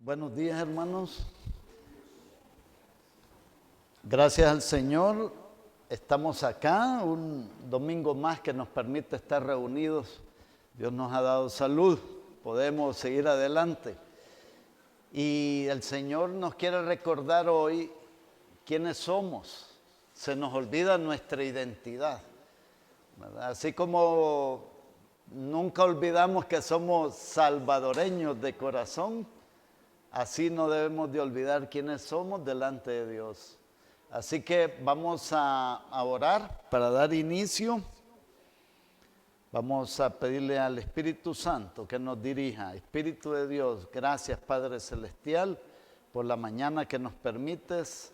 Buenos días, hermanos. Gracias al Señor, estamos acá, un domingo más que nos permite estar reunidos. Dios nos ha dado salud, podemos seguir adelante. Y el Señor nos quiere recordar hoy quiénes somos. Se nos olvida nuestra identidad, ¿verdad? Así como nunca olvidamos que somos salvadoreños de corazón, así no debemos de olvidar quiénes somos delante de Dios. Así que vamos a orar para dar inicio. Vamos a pedirle al Espíritu Santo que nos dirija. Espíritu de Dios, gracias Padre Celestial por la mañana que nos permites,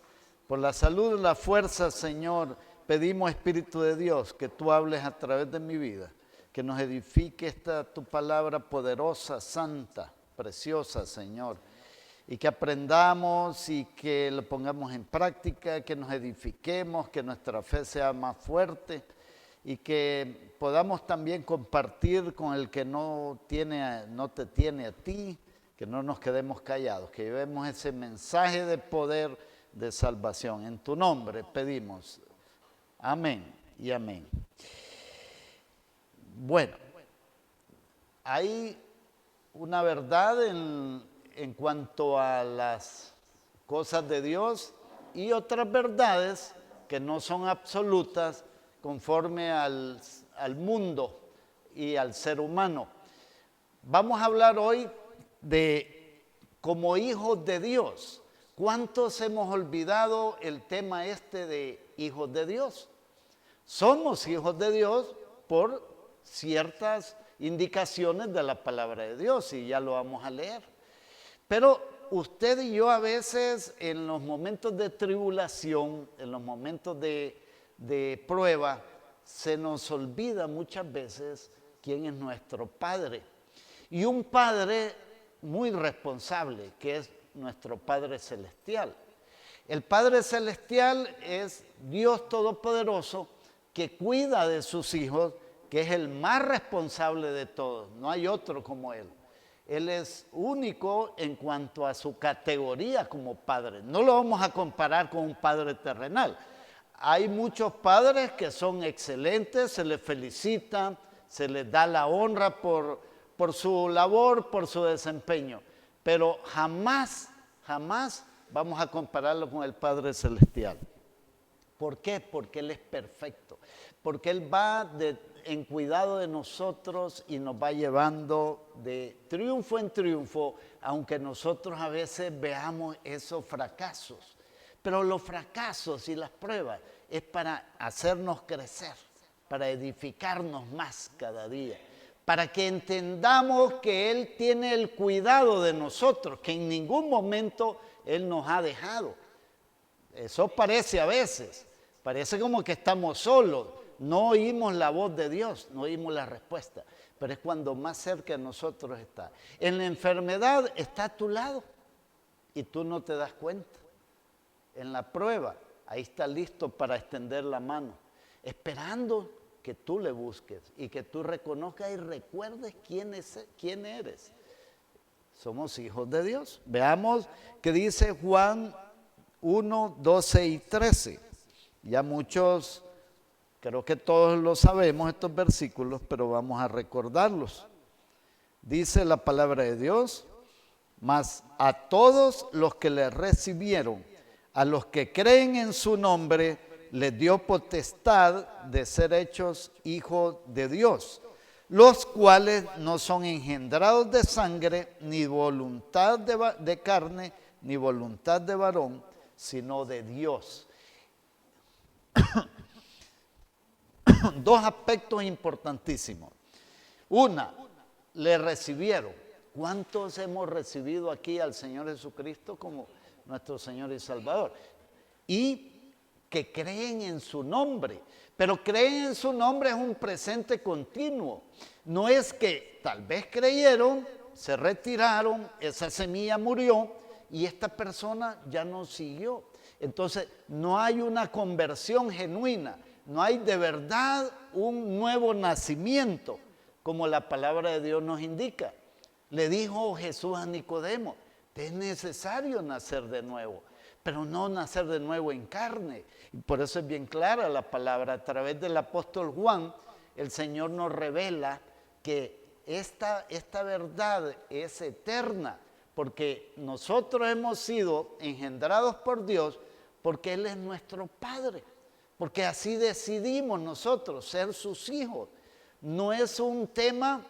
por la salud y la fuerza, Señor. Pedimos, Espíritu de Dios, que tú hables a través de mi vida, que nos edifique esta tu palabra poderosa, santa, preciosa, Señor. Y que aprendamos y que lo pongamos en práctica, que nos edifiquemos, que nuestra fe sea más fuerte y que podamos también compartir con el que no te tiene a ti, que no nos quedemos callados, que llevemos ese mensaje de poder de salvación. En tu nombre pedimos. Amén y amén. Bueno, hay una verdad en cuanto a las cosas de Dios y otras verdades que no son absolutas conforme al mundo y al ser humano. Vamos a hablar hoy de como hijos de Dios. ¿Cuántos hemos olvidado el tema de hijos de Dios? Somos hijos de Dios por ciertas indicaciones de la palabra de Dios y ya lo vamos a leer. Pero usted y yo a veces en los momentos de tribulación, en los momentos de prueba, se nos olvida muchas veces quién es nuestro Padre. Y un Padre muy responsable, que es nuestro Padre Celestial. El Padre Celestial es Dios Todopoderoso que cuida de sus hijos, que es el más responsable de todos. No hay otro como Él. Él es único en cuanto a su categoría como padre. No lo vamos a comparar con un padre terrenal. Hay muchos padres que son excelentes, se les felicita, se les da la honra por su labor, por su desempeño. Pero jamás vamos a compararlo con el Padre Celestial. ¿Por qué? Porque Él es perfecto. Porque Él va en cuidado de nosotros y nos va llevando de triunfo en triunfo, aunque nosotros a veces veamos esos fracasos. Pero los fracasos y las pruebas es para hacernos crecer, para edificarnos más cada día, para que entendamos que Él tiene el cuidado de nosotros, que en ningún momento Él nos ha dejado. Eso parece a veces, parece como que estamos solos. No oímos la voz de Dios, no oímos la respuesta, pero es cuando más cerca de nosotros está. En la enfermedad está a tu lado y tú no te das cuenta. En la prueba, ahí está listo para extender la mano, esperando que tú le busques y que tú reconozcas y recuerdes quién eres. Somos hijos de Dios. Veamos qué dice Juan 1, 12 y 13. Ya muchos... Creo que todos lo sabemos estos versículos, pero vamos a recordarlos. Dice la palabra de Dios: mas a todos los que le recibieron, a los que creen en su nombre, les dio potestad de ser hechos hijos de Dios, los cuales no son engendrados de sangre, ni voluntad de carne, ni voluntad de varón, sino de Dios. Dos aspectos importantísimos. Una, le recibieron. ¿Cuántos hemos recibido aquí al Señor Jesucristo como nuestro Señor y Salvador? Y que creen en su nombre. Pero creen en su nombre es un presente continuo. No es que tal vez creyeron, se retiraron, esa semilla murió y esta persona ya no siguió. Entonces no hay una conversión genuina. No hay de verdad un nuevo nacimiento, como la palabra de Dios nos indica. Le dijo Jesús a Nicodemo: Es necesario nacer de nuevo, pero no nacer de nuevo en carne. Y por eso es bien clara la palabra. A través del apóstol Juan, el Señor nos revela que esta verdad es eterna, porque nosotros hemos sido engendrados por Dios, porque Él es nuestro Padre, porque así decidimos nosotros ser sus hijos. No es un tema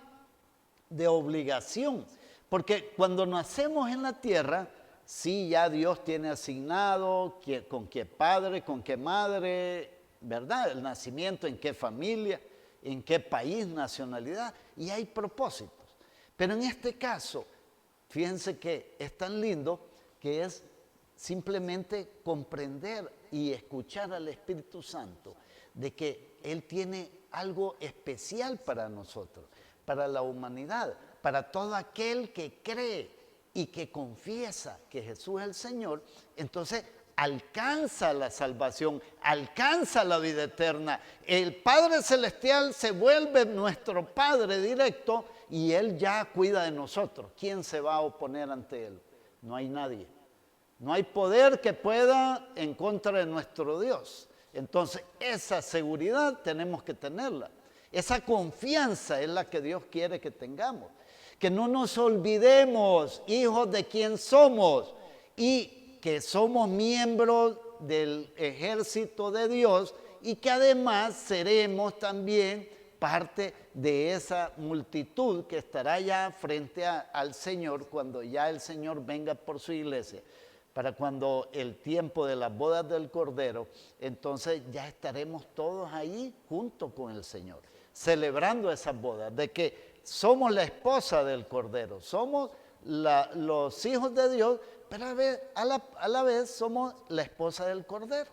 de obligación, porque cuando nacemos en la tierra, sí, ya Dios tiene asignado con qué padre, con qué madre, ¿verdad? El nacimiento, en qué familia, en qué país, nacionalidad, y hay propósitos. Pero en este caso, fíjense que es tan lindo que es simplemente comprender y escuchar al Espíritu Santo de que Él tiene algo especial para nosotros, para la humanidad, para todo aquel que cree y que confiesa que Jesús es el Señor. Entonces alcanza la salvación, alcanza la vida eterna. El Padre Celestial se vuelve nuestro Padre directo y Él ya cuida de nosotros. ¿Quién se va a oponer ante Él? No hay nadie. No hay poder que pueda en contra de nuestro Dios. Entonces, esa seguridad tenemos que tenerla. Esa confianza es la que Dios quiere que tengamos. Que no nos olvidemos, hijos, de quién somos y que somos miembros del ejército de Dios y que además seremos también parte de esa multitud que estará ya frente al Señor cuando ya el Señor venga por su iglesia. Para cuando el tiempo de las bodas del Cordero, entonces ya estaremos todos ahí junto con el Señor, celebrando esas bodas, de que somos la esposa del Cordero, somos los hijos de Dios, pero a la vez somos la esposa del Cordero.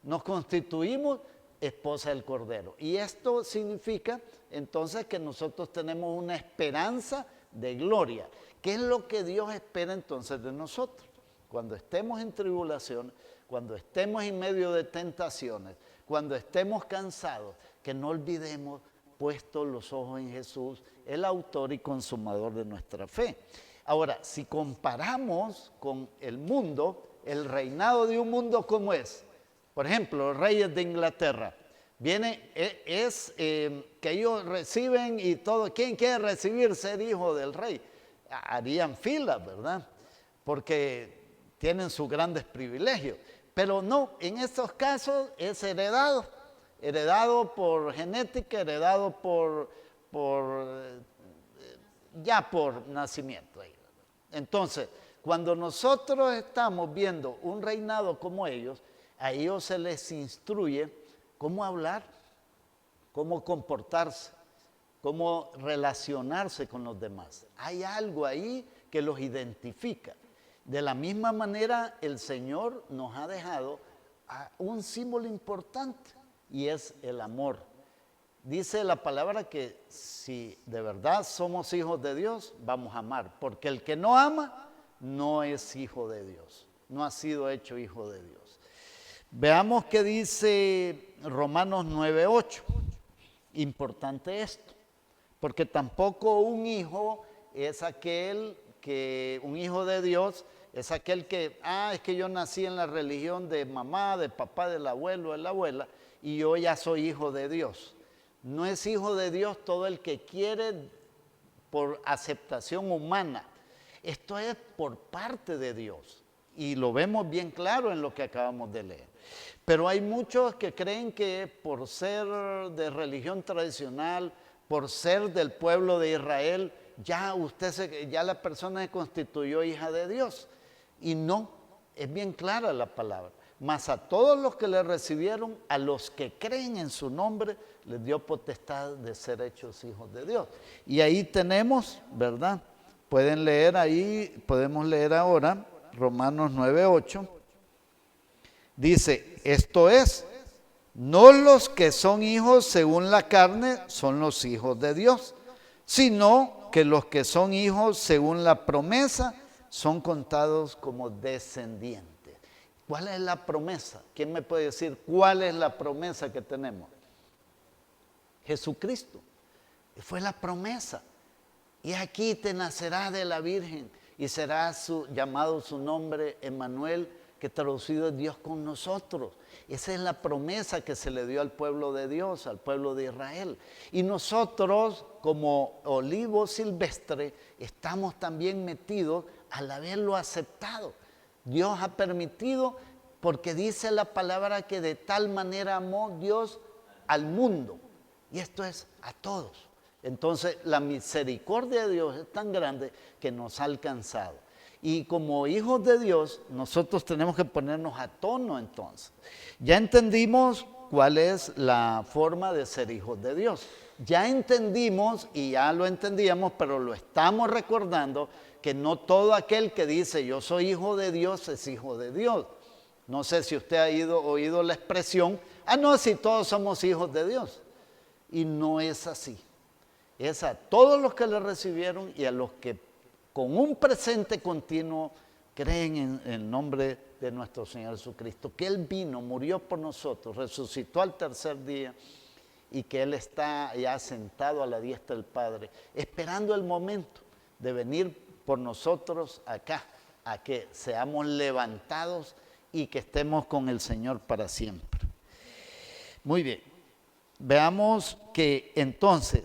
Nos constituimos esposa del Cordero. Y esto significa entonces que nosotros tenemos una esperanza de gloria. ¿Qué es lo que Dios espera entonces de nosotros? Cuando estemos en tribulación, cuando estemos en medio de tentaciones, cuando estemos cansados, que no olvidemos puestos los ojos en Jesús, el autor y consumador de nuestra fe. Ahora, si comparamos con el mundo, el reinado de un mundo como es, por ejemplo, los reyes de Inglaterra, que ellos reciben y todo, ¿quién quiere recibir ser hijo del rey? Harían fila, ¿verdad? Porque tienen sus grandes privilegios, pero no, en estos casos es heredado por genética, heredado por nacimiento. Entonces, cuando nosotros estamos viendo un reinado como ellos, a ellos se les instruye cómo hablar, cómo comportarse, cómo relacionarse con los demás. Hay algo ahí que los identifica. De la misma manera, el Señor nos ha dejado un símbolo importante y es el amor. Dice la palabra que si de verdad somos hijos de Dios, vamos a amar, porque el que no ama no es hijo de Dios, no ha sido hecho hijo de Dios. Veamos qué dice Romanos 9:8. Importante esto, porque tampoco un hijo es aquel un hijo de Dios es aquel que, es que yo nací en la religión de mamá, de papá, del abuelo, de la abuela, y yo ya soy hijo de Dios. No es hijo de Dios todo el que quiere por aceptación humana. Esto es por parte de Dios, y lo vemos bien claro en lo que acabamos de leer. Pero hay muchos que creen que por ser de religión tradicional, por ser del pueblo de Israel, ya la persona se constituyó hija de Dios. Y no, es bien clara la palabra. Mas a todos los que le recibieron, a los que creen en su nombre, les dio potestad de ser hechos hijos de Dios. Y ahí tenemos, ¿verdad? Pueden leer ahí, podemos leer ahora, Romanos 9:8. Dice, esto es, no los que son hijos según la carne son los hijos de Dios, sino que los que son hijos según la promesa son contados como descendientes. ¿Cuál es la promesa? ¿Quién me puede decir cuál es la promesa que tenemos? Jesucristo. Fue la promesa. Y aquí te nacerá de la Virgen y será llamado su nombre Emmanuel, que traducido es Dios con nosotros. Esa es la promesa que se le dio al pueblo de Dios, al pueblo de Israel. Y nosotros, como olivo silvestre, estamos también metidos al haberlo aceptado. Dios ha permitido, porque dice la palabra que de tal manera amó Dios al mundo. Y esto es a todos. Entonces, la misericordia de Dios es tan grande que nos ha alcanzado. Y como hijos de Dios, nosotros tenemos que ponernos a tono entonces. Ya entendimos cuál es la forma de ser hijos de Dios. Ya entendimos, y ya lo entendíamos, pero lo estamos recordando, que no todo aquel que dice yo soy hijo de Dios es hijo de Dios. No sé si usted ha oído la expresión, no, si todos somos hijos de Dios. Y no es así. Es a todos los que le recibieron y a los que con un presente continuo creen en el nombre de nuestro Señor Jesucristo, que Él vino, murió por nosotros, resucitó al tercer día y que Él está ya sentado a la diestra del Padre, esperando el momento de venir por nosotros acá, a que seamos levantados y que estemos con el Señor para siempre. Muy bien, veamos que entonces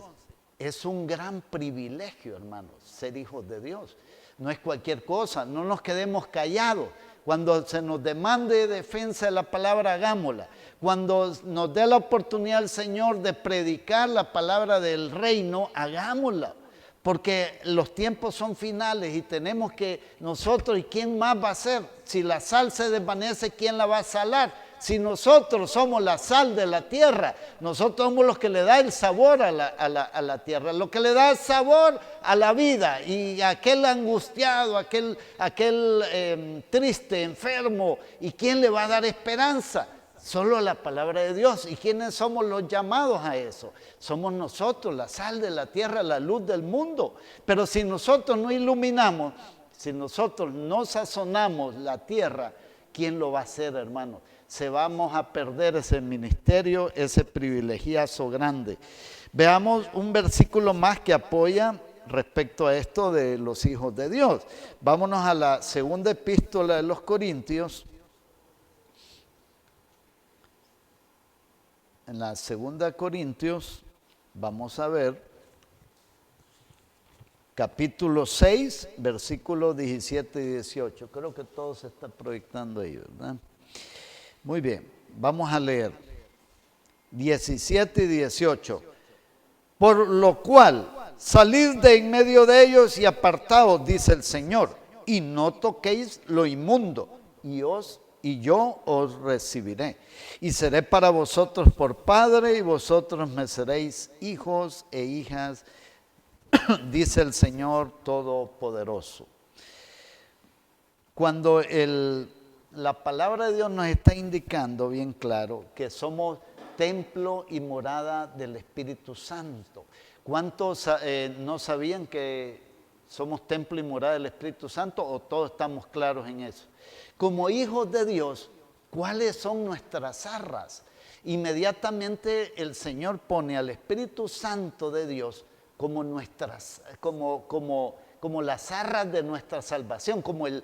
es un gran privilegio, hermanos, ser hijos de Dios. No es cualquier cosa, no nos quedemos callados. Cuando se nos demande defensa de la palabra, hagámosla. Cuando nos dé la oportunidad el Señor de predicar la palabra del reino, hagámosla. Porque los tiempos son finales y tenemos que nosotros, ¿y quién más va a hacer? Si la sal se desvanece, ¿quién la va a salar? Si nosotros somos la sal de la tierra, nosotros somos los que le da el sabor a la tierra, lo que le da el sabor a la vida. Y aquel angustiado, aquel triste, enfermo, ¿y quién le va a dar esperanza? Solo la palabra de Dios. ¿Y quiénes somos los llamados a eso? Somos nosotros, la sal de la tierra, la luz del mundo. Pero si nosotros no iluminamos, si nosotros no sazonamos la tierra, ¿quién lo va a hacer, hermano? Vamos a perder ese ministerio, ese privilegiazo grande. Veamos un versículo más que apoya respecto a esto de los hijos de Dios. Vámonos a la segunda epístola de los Corintios. En la segunda Corintios, vamos a ver, capítulo 6, versículos 17 y 18. Creo que todo se está proyectando ahí, ¿verdad? Muy bien, vamos a leer 17 y 18. Por lo cual, salid de en medio de ellos y apartaos, dice el Señor, y no toquéis lo inmundo, y yo os recibiré. Y seré para vosotros por padre, y vosotros me seréis hijos e hijas, dice el Señor Todopoderoso. Cuando la palabra de Dios nos está indicando bien claro que somos templo y morada del Espíritu Santo. ¿Cuántos no sabían que somos templo y morada del Espíritu Santo, o todos estamos claros en eso? Como hijos de Dios, ¿cuáles son nuestras arras? Inmediatamente el Señor pone al Espíritu Santo de Dios como como las arras de nuestra salvación, como el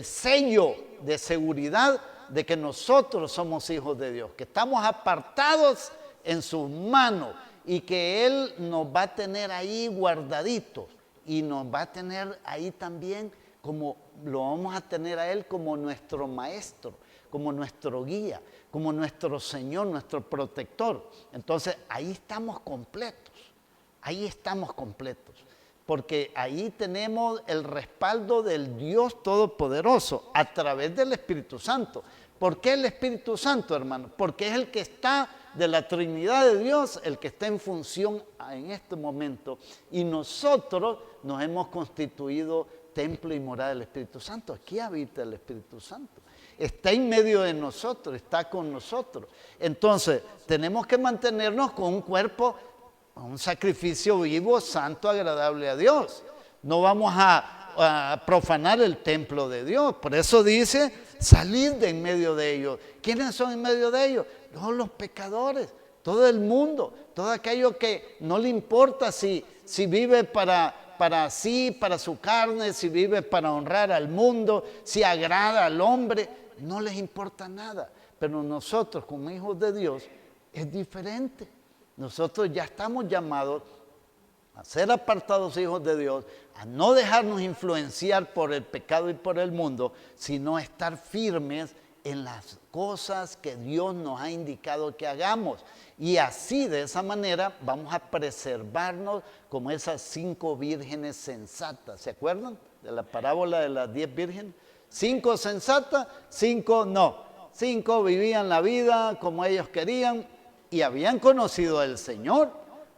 sello de seguridad de que nosotros somos hijos de Dios, que estamos apartados en sus manos y que Él nos va a tener ahí guardaditos y nos va a tener ahí también, como lo vamos a tener a Él como nuestro maestro, como nuestro guía, como nuestro Señor, nuestro protector. Entonces ahí estamos completos, porque ahí tenemos el respaldo del Dios Todopoderoso a través del Espíritu Santo. ¿Por qué el Espíritu Santo, hermano? Porque es el que está de la Trinidad de Dios, el que está en función en este momento. Y nosotros nos hemos constituido templo y morada del Espíritu Santo. Aquí habita el Espíritu Santo. Está en medio de nosotros, está con nosotros. Entonces, tenemos que mantenernos con un cuerpo, un sacrificio vivo, santo, agradable a Dios. No vamos a profanar el templo de Dios. Por eso dice, salid de en medio de ellos. ¿Quiénes son en medio de ellos? Todos los pecadores, todo el mundo, todo aquello que no le importa si vive para para sí, para su carne, si vive para honrar al mundo, si agrada al hombre, no les importa nada. Pero nosotros como hijos de Dios es diferente. Nosotros ya estamos llamados a ser apartados hijos de Dios, a no dejarnos influenciar por el pecado y por el mundo, sino estar firmes en las cosas que Dios nos ha indicado que hagamos. Y así, de esa manera, vamos a preservarnos como esas 5 vírgenes sensatas. ¿Se acuerdan de la parábola de las 10 vírgenes? 5 sensatas, 5 no. 5 vivían la vida como ellos querían y habían conocido al Señor,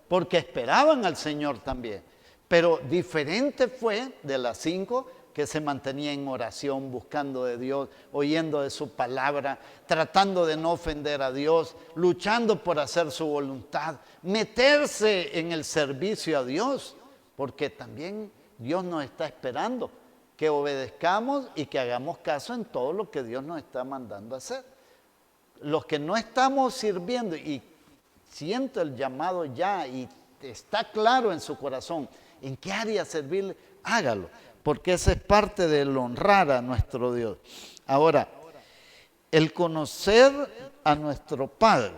porque esperaban al Señor también. Pero diferente fue de las 5 que se mantenía en oración, buscando de Dios, oyendo de su palabra, tratando de no ofender a Dios, luchando por hacer su voluntad, meterse en el servicio a Dios, porque también Dios nos está esperando que obedezcamos y que hagamos caso en todo lo que Dios nos está mandando a hacer. Los que no estamos sirviendo y siento el llamado ya y está claro en su corazón en qué área servirle, hágalo, porque esa es parte del honrar a nuestro Dios. Ahora, el conocer a nuestro Padre,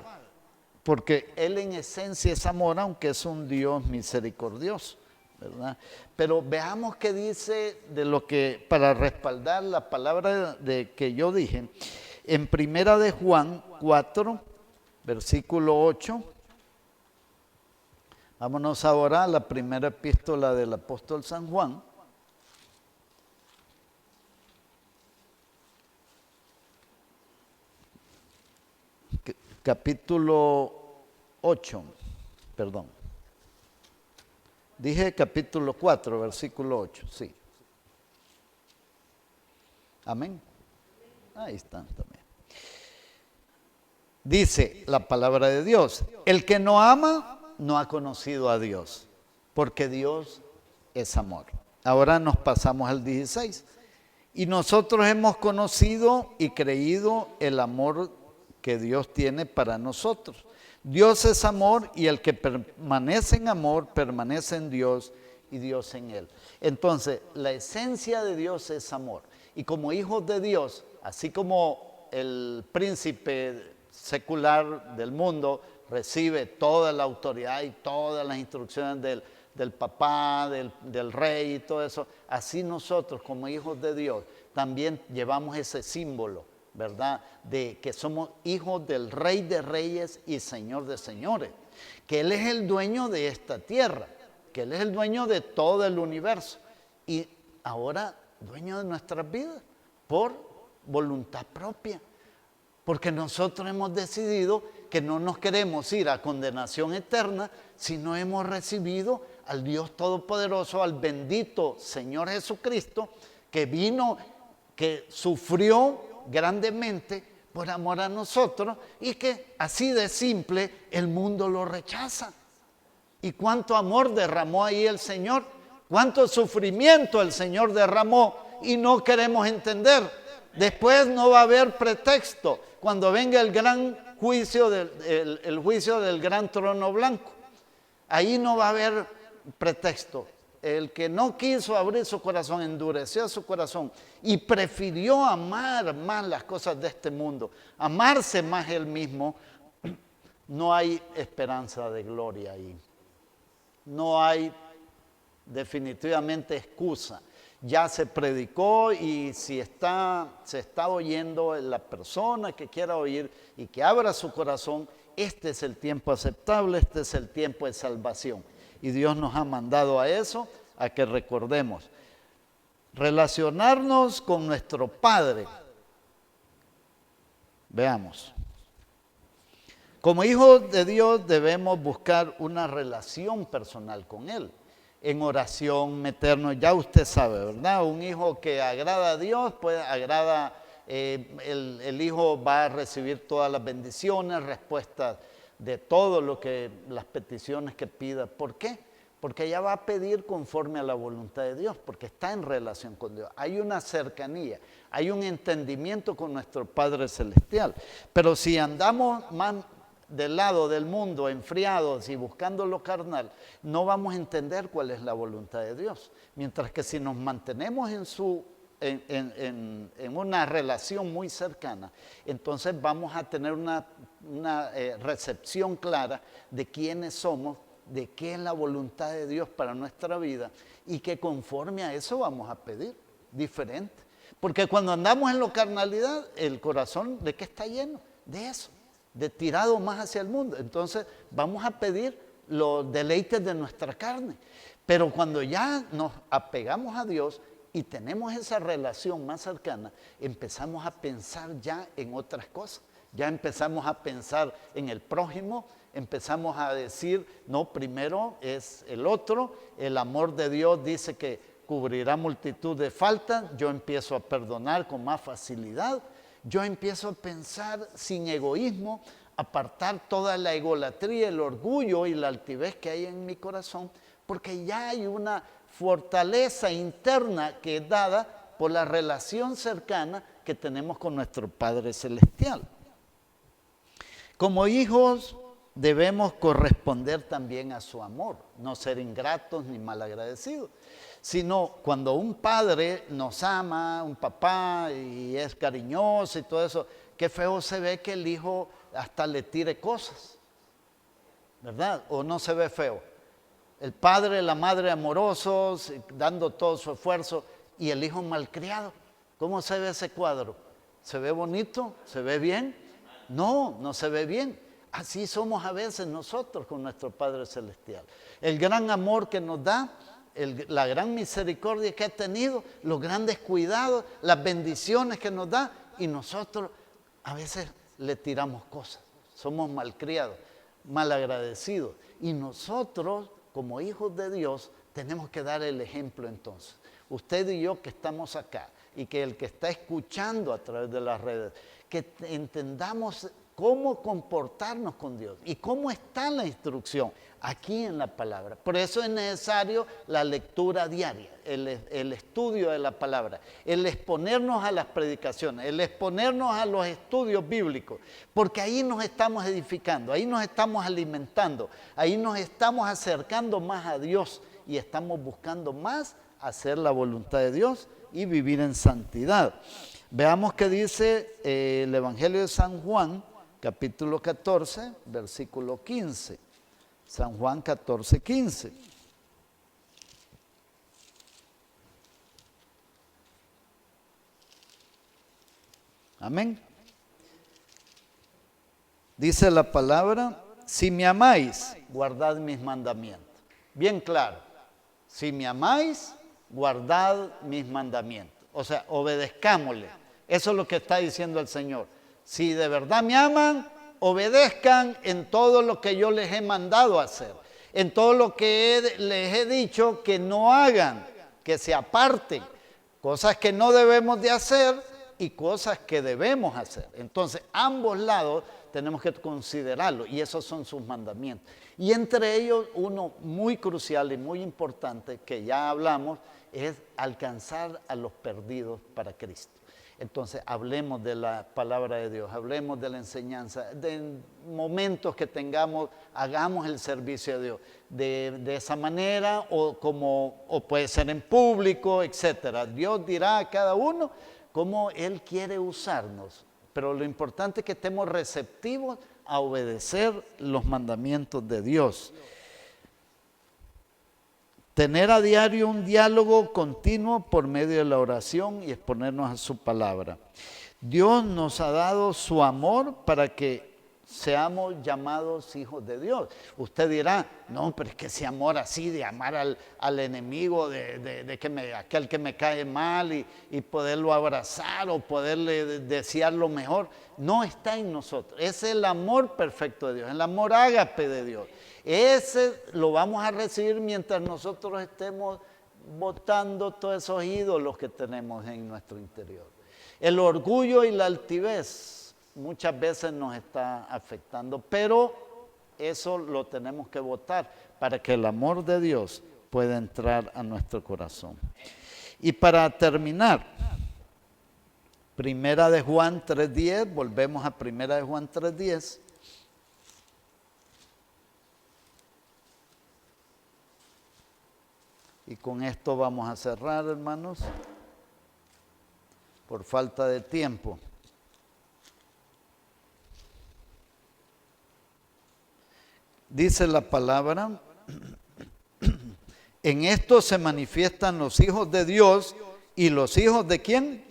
porque Él en esencia es amor, aunque es un Dios misericordioso, ¿verdad? Pero veamos qué dice de lo que, para respaldar la palabra de que yo dije, en Primera de Juan 4, versículo 8. Vámonos ahora a la primera epístola del apóstol San Juan. Capítulo 8, perdón. Dije capítulo 4, versículo 8, sí. Amén. Ahí están también. Dice la palabra de Dios, el que no ama no ha conocido a Dios, porque Dios es amor. Ahora nos pasamos al 16. Y nosotros hemos conocido y creído el amor que Dios tiene para nosotros. Dios es amor y el que permanece en amor permanece en Dios y Dios en él. Entonces, la esencia de Dios es amor. Y como hijos de Dios, así como el príncipe secular del mundo recibe toda la autoridad y todas las instrucciones del papá, del rey y todo eso, así nosotros como hijos de Dios también llevamos ese símbolo, ¿verdad? De que somos hijos del Rey de Reyes y Señor de Señores, que Él es el dueño de esta tierra, que Él es el dueño de todo el universo y ahora dueño de nuestras vidas por voluntad propia, porque nosotros hemos decidido que no nos queremos ir a condenación eterna, sino hemos recibido al Dios Todopoderoso, al bendito Señor Jesucristo, que vino, que sufrió grandemente por amor a nosotros y que así de simple el mundo lo rechaza. Y cuánto amor derramó ahí el Señor, cuánto sufrimiento el Señor derramó y no queremos entender. Después no va a haber pretexto cuando venga el gran juicio, el juicio del gran trono blanco. Ahí no va a haber pretexto. El que no quiso abrir su corazón, endureció su corazón y prefirió amar más las cosas de este mundo, amarse más él mismo, no hay esperanza de gloria ahí. No hay definitivamente excusa. Ya se predicó y si se está oyendo la persona que quiera oír y que abra su corazón, este es el tiempo aceptable, este es el tiempo de salvación. Y Dios nos ha mandado a eso, a que recordemos. Relacionarnos con nuestro Padre. Veamos. Como hijos de Dios debemos buscar una relación personal con Él. En oración, meternos, ya usted sabe, ¿verdad? Un hijo que agrada a Dios, pues agrada, el hijo va a recibir todas las bendiciones, respuestas de todo lo que, las peticiones que pida. ¿Por qué? Porque ella va a pedir conforme a la voluntad de Dios, porque está en relación con Dios. Hay una cercanía, hay un entendimiento con nuestro Padre Celestial. Pero si andamos más del lado del mundo, enfriados y buscando lo carnal, no vamos a entender cuál es la voluntad de Dios. Mientras que si nos mantenemos en una relación muy cercana, entonces vamos a tener una recepción clara de quiénes somos, de qué es la voluntad de Dios para nuestra vida, y que conforme a eso vamos a pedir diferente. Porque cuando andamos en la carnalidad, el corazón, ¿de qué está lleno? De eso, de tirado más hacia el mundo. Entonces vamos a pedir los deleites de nuestra carne. Pero cuando ya nos apegamos a Dios y tenemos esa relación más cercana, empezamos a pensar ya en otras cosas. Ya empezamos a pensar en el prójimo, empezamos a decir, no, primero es el otro, el amor de Dios dice que cubrirá multitud de faltas, yo empiezo a perdonar con más facilidad, yo empiezo a pensar sin egoísmo, apartar toda la egolatría, el orgullo y la altivez que hay en mi corazón, porque ya hay una fortaleza interna que es dada por la relación cercana que tenemos con nuestro Padre Celestial. Como hijos debemos corresponder también a su amor, no ser ingratos ni malagradecidos, sino cuando un padre nos ama, un papá, y es cariñoso y todo eso, qué feo se ve que el hijo hasta le tire cosas, ¿verdad? ¿O no se ve feo? El padre, la madre amorosos, dando todo su esfuerzo, y el hijo malcriado. ¿Cómo se ve ese cuadro? ¿Se ve bonito? ¿Se ve bien? No, no se ve bien. Así somos a veces nosotros con nuestro Padre Celestial. El gran amor que nos da, la gran misericordia que ha tenido, los grandes cuidados, las bendiciones que nos da, y nosotros a veces le tiramos cosas. Somos malcriados, malagradecidos. Y nosotros, como hijos de Dios, tenemos que dar el ejemplo entonces. Usted y yo que estamos acá, y que el que está escuchando a través de las redes, que entendamos cómo comportarnos con Dios y cómo está la instrucción aquí en la palabra. Por eso es necesario la lectura diaria, el estudio de la palabra, el exponernos a las predicaciones, el exponernos a los estudios bíblicos, porque ahí nos estamos edificando, ahí nos estamos alimentando, ahí nos estamos acercando más a Dios y estamos buscando más hacer la voluntad de Dios y vivir en santidad. Veamos qué dice el Evangelio de San Juan, capítulo 14, versículo 15. San Juan 14, 15. Amén. Dice la palabra, si me amáis, guardad mis mandamientos. Bien claro, si me amáis, guardad mis mandamientos. O sea, obedezcámosle. Eso es lo que está diciendo el Señor. Si de verdad me aman, obedezcan en todo lo que yo les he mandado hacer. En todo lo que les he dicho que no hagan, que se aparten. Cosas que no debemos de hacer y cosas que debemos hacer. Entonces, ambos lados tenemos que considerarlo y esos son sus mandamientos. Y entre ellos, uno muy crucial y muy importante que ya hablamos es alcanzar a los perdidos para Cristo. Entonces, hablemos de la palabra de Dios, hablemos de la enseñanza, de momentos que tengamos, hagamos el servicio de Dios de esa manera o puede ser en público, etcétera. Dios dirá a cada uno cómo Él quiere usarnos, pero lo importante es que estemos receptivos a obedecer los mandamientos de Dios. Tener a diario un diálogo continuo por medio de la oración y exponernos a su palabra. Dios nos ha dado su amor para que seamos llamados hijos de Dios. Usted dirá, no, pero es que ese amor así de amar al enemigo, aquel que me cae mal y poderlo abrazar o poderle desear lo mejor, no está en nosotros. Es el amor perfecto de Dios, el amor ágape de Dios. Ese lo vamos a recibir mientras nosotros estemos botando todos esos ídolos que tenemos en nuestro interior. El orgullo y la altivez muchas veces nos está afectando, pero eso lo tenemos que botar para que el amor de Dios pueda entrar a nuestro corazón. Y para terminar, Primera de Juan 3:10, volvemos a Primera de Juan 3:10. Y con esto vamos a cerrar, hermanos, por falta de tiempo. Dice la palabra, en esto se manifiestan los hijos de Dios y los hijos ¿de quién?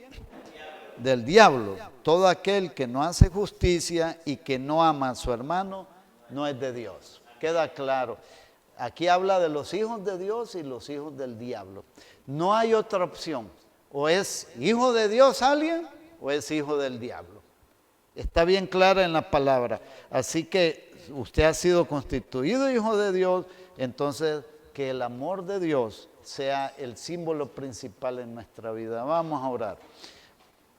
Del diablo. Todo aquel que no hace justicia y que no ama a su hermano no es de Dios. Queda claro. Aquí habla de los hijos de Dios y los hijos del diablo. No hay otra opción. O es hijo de Dios alguien o es hijo del diablo. Está bien clara en la palabra. Así que usted ha sido constituido hijo de Dios, entonces que el amor de Dios sea el símbolo principal en nuestra vida. Vamos a orar.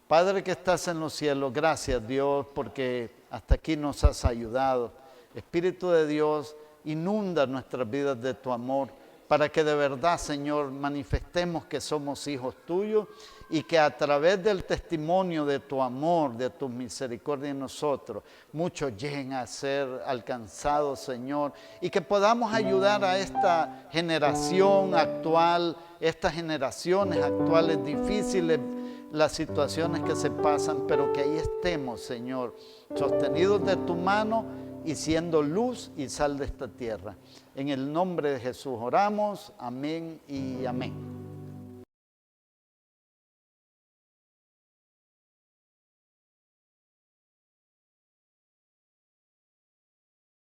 Padre que estás en los cielos, gracias Dios porque hasta aquí nos has ayudado. Espíritu de Dios, inunda nuestras vidas de tu amor para que de verdad, Señor, manifestemos que somos hijos tuyos y que a través del testimonio de tu amor, de tu misericordia en nosotros, muchos lleguen a ser alcanzados, Señor, y que podamos ayudar a esta generación actual, estas generaciones actuales difíciles, las situaciones que se pasan, pero que ahí estemos, Señor, sostenidos de tu mano y siendo luz y sal de esta tierra. En el nombre de Jesús oramos, amén y amén.